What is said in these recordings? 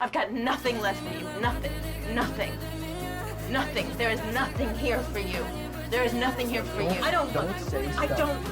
I've got nothing left for you. Nothing. Nothing. Nothing. There is nothing here for you. There is nothing here for you. I don't say stuff.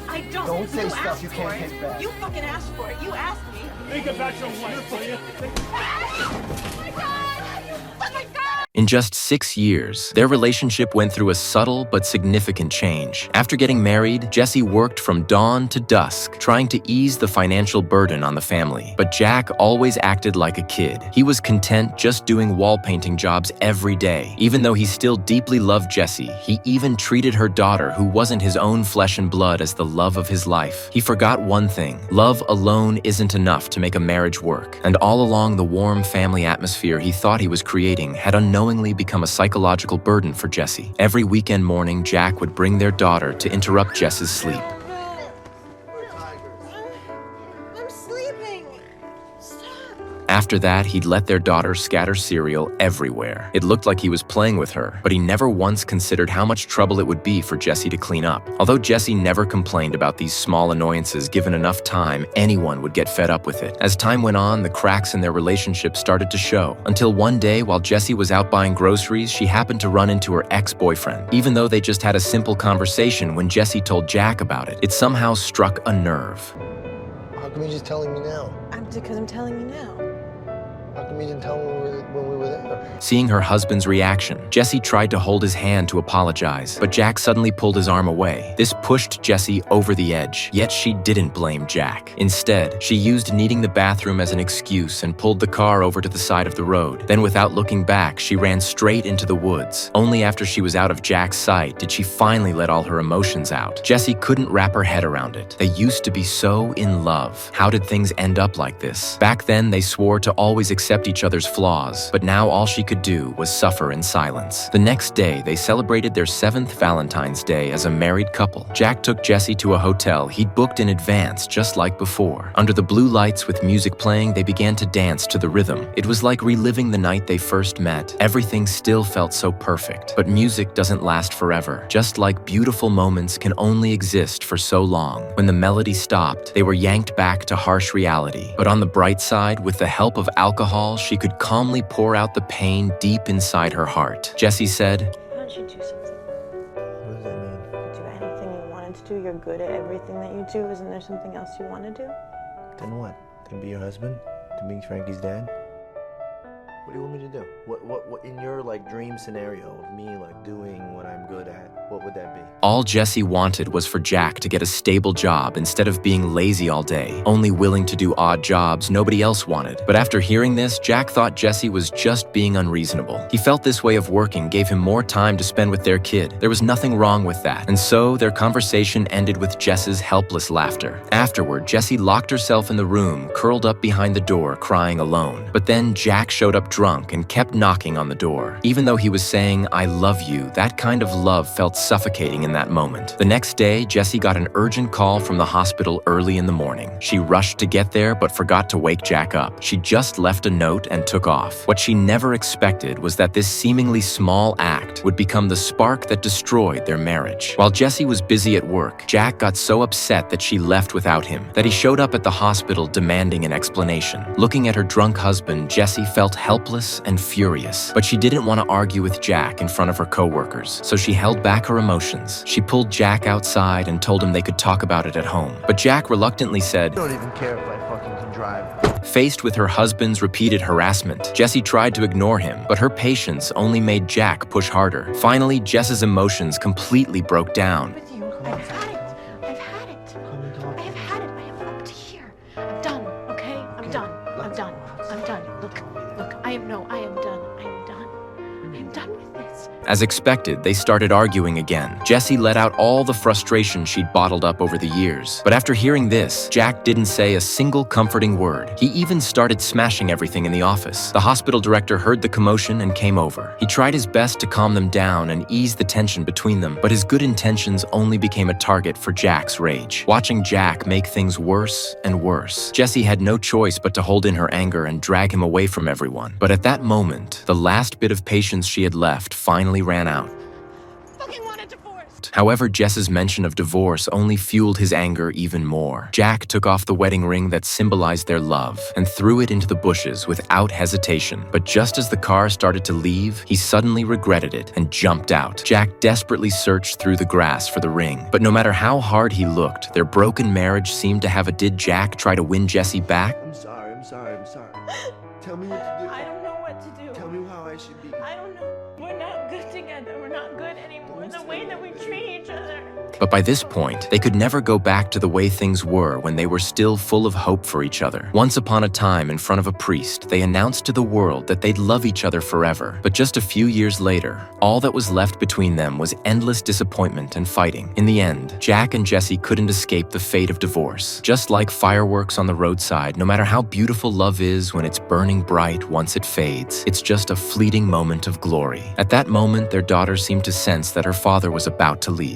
I don't. Don't say stuff asked you can't for it. take back. You fucking asked for it. You asked me. Think about your wife, will you? Oh my God! Oh my God! In just 6 years, their relationship went through a subtle but significant change. After getting married, Jesse worked from dawn to dusk, trying to ease the financial burden on the family. But Jack always acted like a kid. He was content just doing wall painting jobs every day. Even though he still deeply loved Jessie, he even treated her daughter, who wasn't his own flesh and blood, as the love of his life. He forgot one thing: love alone isn't enough to make a marriage work. And all along, the warm family atmosphere he thought he was creating had unknowingly become a psychological burden for Jessie. Every weekend morning, Jack would bring their daughter to interrupt Jess's sleep. I'm sleeping. Stop. After that, he'd let their daughter scatter cereal everywhere. It looked like he was playing with her, but he never once considered how much trouble it would be for Jessie to clean up. Although Jessie never complained about these small annoyances, given enough time, anyone would get fed up with it. As time went on, the cracks in their relationship started to show, until one day, while Jessie was out buying groceries, she happened to run into her ex-boyfriend. Even though they just had a simple conversation, when Jessie told Jack about it, it somehow struck a nerve. How come you're just telling me now? Because I'm telling you now. How come you didn't tell me when we were there? Seeing her husband's reaction, Jessie tried to hold his hand to apologize, but Jack suddenly pulled his arm away. This pushed Jessie over the edge, yet she didn't blame Jack. Instead, she used needing the bathroom as an excuse and pulled the car over to the side of the road. Then, without looking back, she ran straight into the woods. Only after she was out of Jack's sight did she finally let all her emotions out. Jessie couldn't wrap her head around it. They used to be so in love. How did things end up like this? Back then, they swore to always accept each other's flaws, but now all she could do was suffer in silence. The next day, they celebrated their 7th Valentine's Day as a married couple. Jack took Jessie to a hotel he'd booked in advance, just like before. Under the blue lights with music playing, they began to dance to the rhythm. It was like reliving the night they first met. Everything still felt so perfect. But music doesn't last forever. Just like beautiful moments can only exist for so long. When the melody stopped, they were yanked back to harsh reality. But on the bright side, with the help of alcohol, she could calmly pour out the pain deep inside her heart. Jessie said, Why don't you do something? What does that mean? Do anything you wanted to do. You're good at everything that you do. Isn't there something else you want to do? Then what? To be your husband? To be Frankie's dad? What do you want me to do? What in your dream scenario of me doing what I'm good at, what would that be? all Jessie wanted was for Jack to get a stable job instead of being lazy all day, only willing to do odd jobs nobody else wanted. But after hearing this, Jack thought Jessie was just being unreasonable. He felt this way of working gave him more time to spend with their kid. There was nothing wrong with that. And so their conversation ended with Jess's helpless laughter. Afterward, Jessie locked herself in the room, curled up behind the door, crying alone. But then Jack showed up drunk and kept knocking on the door. Even though he was saying, "I love you," that kind of love felt suffocating in that moment. The next day, Jessie got an urgent call from the hospital early in the morning. She rushed to get there but forgot to wake Jack up. She just left a note and took off. What she never expected was that this seemingly small act would become the spark that destroyed their marriage. While Jessie was busy at work, Jack got so upset that she left without him, that he showed up at the hospital demanding an explanation. Looking at her drunk husband, Jessie felt helpless and furious. But she didn't want to argue with Jack in front of her coworkers, so she held back her emotions. She pulled Jack outside and told him they could talk about it at home. But Jack reluctantly said, I don't even care if I fucking can drive. Faced with her husband's repeated harassment, Jessie tried to ignore him, but her patience only made Jack push harder. Finally, Jess's emotions completely broke down. With you. I've had it. I've had it. I have had it. I am up to here. I'm done, okay? I'm done. I'm done. I'm done. Look, I am done. I am done. I am done with this. As expected, they started arguing again. Jessie let out all the frustration she'd bottled up over the years. But after hearing this, Jack didn't say a single comforting word. He even started smashing everything in the office. The hospital director heard the commotion and came over. He tried his best to calm them down and ease the tension between them, but his good intentions only became a target for Jack's rage. Watching Jack make things worse and worse, Jessie had no choice but to hold in her anger and drag him away from everyone. But at that moment, the last bit of patience she had left finally ran out. Fucking want a divorce. However, Jess's mention of divorce only fueled his anger even more. Jack took off the wedding ring that symbolized their love and threw it into the bushes without hesitation. But just as the car started to leave, he suddenly regretted it and jumped out. Jack desperately searched through the grass for the ring, but no matter how hard he looked, their broken marriage seemed to have a "did Jack try to win Jessie back?" I'm sorry. Tell me what to do. I don't know what to do. Tell me how I should be. I don't know. We're not good together. We're not good anymore. The way that we treat each other. But by this point, they could never go back to the way things were when they were still full of hope for each other. Once upon a time, in front of a priest, they announced to the world that they'd love each other forever. But just a few years later, all that was left between them was endless disappointment and fighting. In the end, Jack and Jessie couldn't escape the fate of divorce. Just like fireworks on the roadside, no matter how beautiful love is when it's burning bright, once it fades, it's just a fleeting moment of glory. At that moment, their daughter seemed to sense that her father was about to leave.